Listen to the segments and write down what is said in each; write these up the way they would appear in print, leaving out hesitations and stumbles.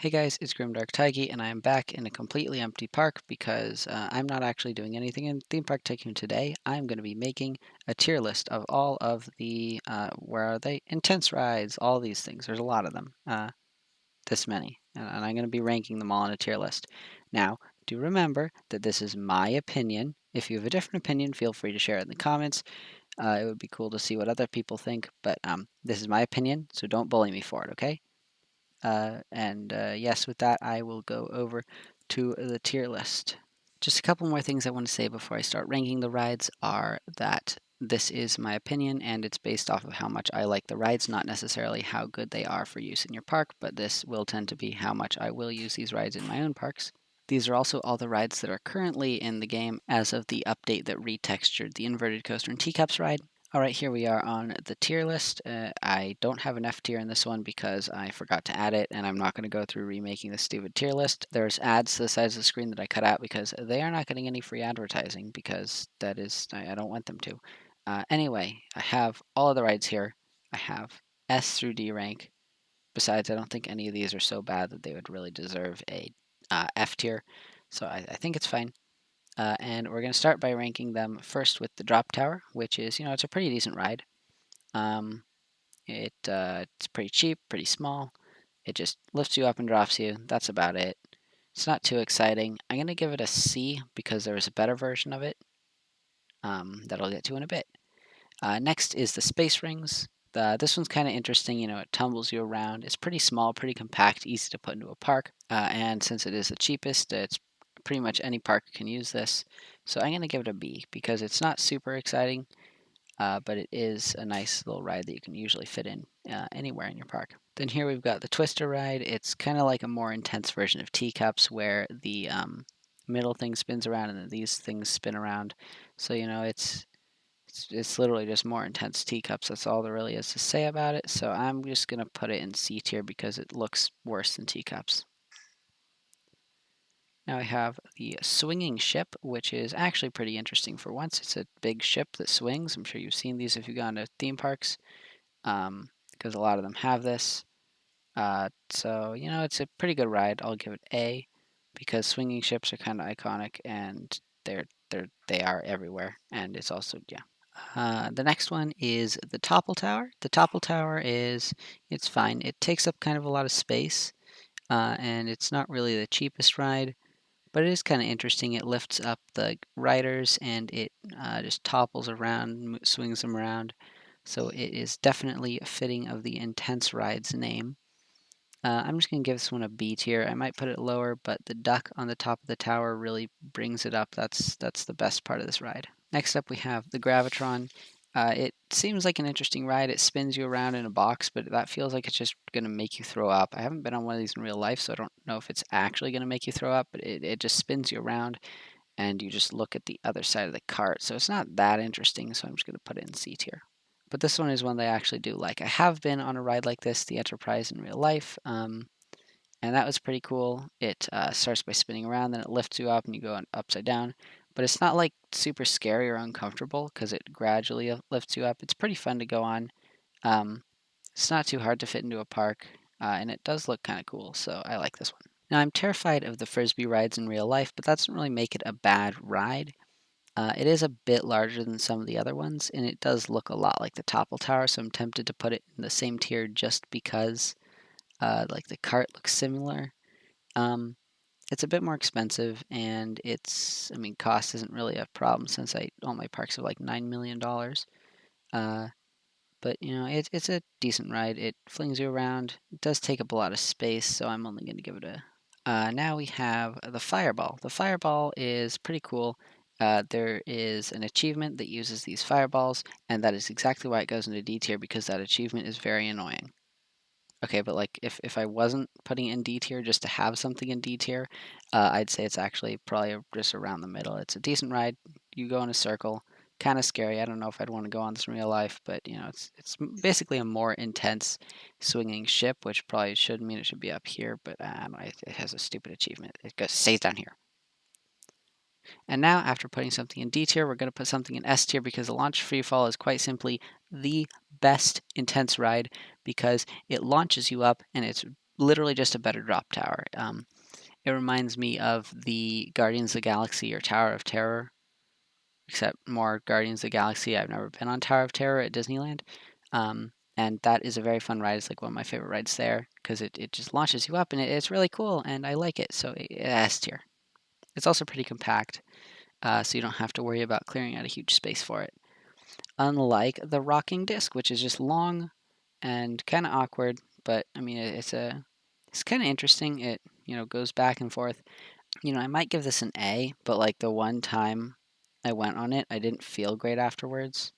Hey guys, it's Grimdark Tyke, and I am back in a completely empty park because I'm not actually doing anything in Theme Park Tycoon today. I'm going to be making a tier list of all of the, where are they? Intense rides, all these things. There's a lot of them, this many, and I'm going to be ranking them all in a tier list. Now, do remember that this is my opinion. If you have a different opinion, feel free to share it in the comments. It would be cool to see what other people think, but this is my opinion, so don't bully me for it, okay? Yes, with that, I will go over to the tier list. Just a couple more things I want to say before I start ranking the rides are that this is my opinion and it's based off of how much I like the rides, not necessarily how good they are for use in your park, but this will tend to be how much I will use these rides in my own parks. These are also all the rides that are currently in the game as of the update that retextured the inverted coaster and teacups ride. Alright, here we are on the tier list. I don't have an F tier in this one because I forgot to add it, and I'm not going to go through remaking the stupid tier list. There's ads to the sides of the screen that I cut out because they are not getting any free advertising because that is, I don't want them to. Anyway, I have all of the rides here. I have S through D rank. Besides, I don't think any of these are so bad that they would really deserve a F tier, so I think it's fine. And we're going to start by ranking them first with the Drop Tower, which is, it's a pretty decent ride. It's pretty cheap, pretty small. It just lifts you up and drops you. That's about it. It's not too exciting. I'm going to give it a C because there is a better version of it that I'll get to in a bit. Next is the Space Rings. This one's kind of interesting. It tumbles you around. It's pretty small, pretty compact, easy to put into a park. And since it is the cheapest, it's pretty much any park can use this. So I'm going to give it a B because it's not super exciting, but it is a nice little ride that you can usually fit in anywhere in your park. Then here we've got the Twister ride. It's kind of like a more intense version of Teacups where the middle thing spins around and then these things spin around. So, it's literally just more intense teacups. That's all there really is to say about it. So I'm just going to put it in C tier because it looks worse than teacups. Now I have the swinging ship, which is actually pretty interesting for once. It's a big ship that swings. I'm sure you've seen these if you've gone to theme parks, because a lot of them have this. So it's a pretty good ride. I'll give it A because swinging ships are kind of iconic and they are everywhere, and it's also the next one is the Topple Tower. The Topple Tower it's fine. It takes up kind of a lot of space, and it's not really the cheapest ride, but it is kind of interesting. It lifts up the riders and it just topples around, swings them around. So it is definitely fitting of the intense ride's name. I'm just going to give this one a B tier. I might put it lower, but the duck on the top of the tower really brings it up. That's the best part of this ride. Next up, we have the Gravitron. It seems like an interesting ride. It spins you around in a box, but that feels like it's just going to make you throw up. I haven't been on one of these in real life, so I don't know if it's actually going to make you throw up, but it just spins you around, and you just look at the other side of the cart. So it's not that interesting, so I'm just going to put it in C tier. But this one is one that I actually do like. I have been on a ride like this, the Enterprise, in real life, and that was pretty cool. It starts by spinning around, then it lifts you up and you go upside down. But it's not like super scary or uncomfortable because it gradually lifts you up. It's pretty fun to go on. It's not too hard to fit into a park, and it does look kind of cool, so I like this one. Now, I'm terrified of the Frisbee rides in real life, but that doesn't really make it a bad ride. It is a bit larger than some of the other ones, and it does look a lot like the Topple Tower, so I'm tempted to put it in the same tier just because like the cart looks similar. It's a bit more expensive, and cost isn't really a problem since all my parks have like $9 million. But it's a decent ride. It flings you around. It does take up a lot of space, so I'm only going to give it a. Now we have the Fireball. The Fireball is pretty cool. There is an achievement that uses these fireballs, and that is exactly why it goes into D tier because that achievement is very annoying. Okay, but like if I wasn't putting it in D tier just to have something in D tier, I'd say it's actually probably just around the middle. It's a decent ride. You go in a circle, kind of scary. I don't know if I'd want to go on this in real life, but it's basically a more intense swinging ship, which probably should mean it should be up here, but it has a stupid achievement. It stays down here. And now, after putting something in D tier, we're going to put something in S tier because the Launch Freefall is quite simply the best intense ride because it launches you up and it's literally just a better drop tower. It reminds me of the Guardians of the Galaxy or Tower of Terror, except more Guardians of the Galaxy. I've never been on Tower of Terror at Disneyland. And that is a very fun ride. It's like one of my favorite rides there because it just launches you up and it's really cool and I like it. So S tier. It's also pretty compact, so you don't have to worry about clearing out a huge space for it. Unlike the rocking disc, which is just long and kind of awkward, but I mean it's kind of interesting. It goes back and forth. I might give this an A, but like the one time I went on it, I didn't feel great afterwards.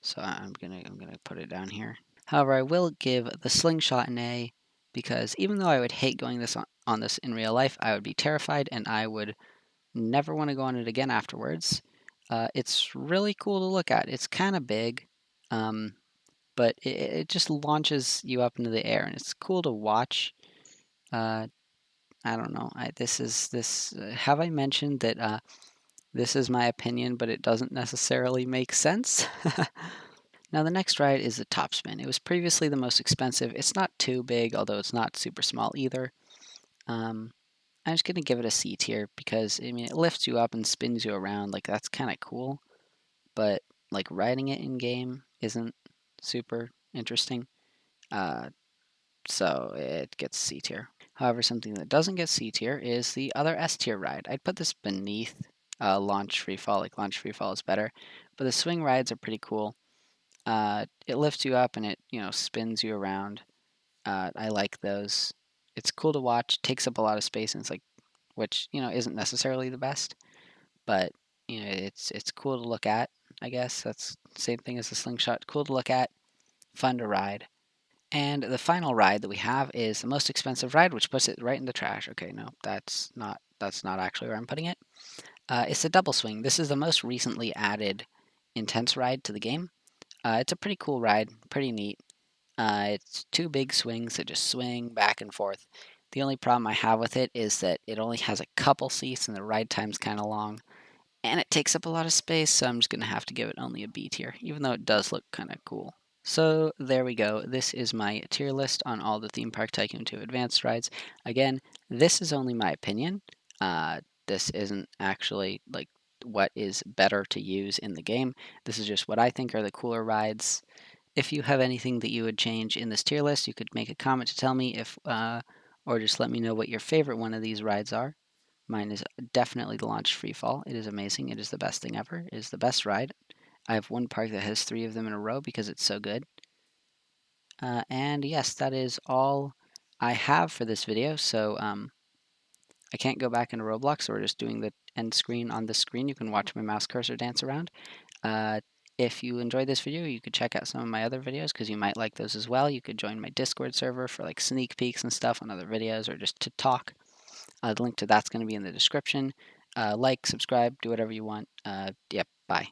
So I'm gonna put it down here. However, I will give the slingshot an A because even though I would hate going on this in real life, I would be terrified and I would never want to go on it again afterwards. It's really cool to look at. It's kind of big, but it just launches you up into the air and it's cool to watch. I don't know. Have I mentioned that this is my opinion, but it doesn't necessarily make sense? Now the next ride is the Topspin. It was previously the most expensive. It's not too big, although it's not super small either. I'm just gonna give it a C tier because I mean it lifts you up and spins you around. Like that's kind of cool, but like riding it in game isn't super interesting. So it gets C tier. However, something that doesn't get C tier is the other S tier ride. I'd put this beneath Launch Free Fall. Like Launch Free Fall is better, but the swing rides are pretty cool. It lifts you up and it spins you around. I like those. It's cool to watch. Takes up a lot of space and it's like, which isn't necessarily the best, but it's cool to look at. I guess that's the same thing as the slingshot. Cool to look at, fun to ride. And the final ride that we have is the most expensive ride, which puts it right in the trash. Okay, no, that's not actually where I'm putting it. It's the double swing. This is the most recently added intense ride to the game. It's a pretty cool ride, pretty neat. It's two big swings that just swing back and forth. The only problem I have with it is that it only has a couple seats and the ride time's kind of long. And it takes up a lot of space, so I'm just going to have to give it only a B tier, even though it does look kind of cool. So there we go. This is my tier list on all the Theme Park Tycoon 2 Advanced rides. Again, this is only my opinion. This isn't actually like what is better to use in the game. This is just what I think are the cooler rides. If you have anything that you would change in this tier list, you could make a comment to tell me or just let me know what your favorite one of these rides are. Mine is definitely the Launch Free Fall. It is amazing. It is the best thing ever. It is the best ride. I have one park that has 3 of them in a row because it's so good. And yes, that is all I have for this video. So I can't go back into Roblox, so we're just doing the end screen on this screen. You can watch my mouse cursor dance around. If you enjoyed this video, you could check out some of my other videos because you might like those as well. You could join my Discord server for like sneak peeks and stuff on other videos or just to talk. The link to that's going to be in the description. Like, subscribe, do whatever you want. Yep, bye.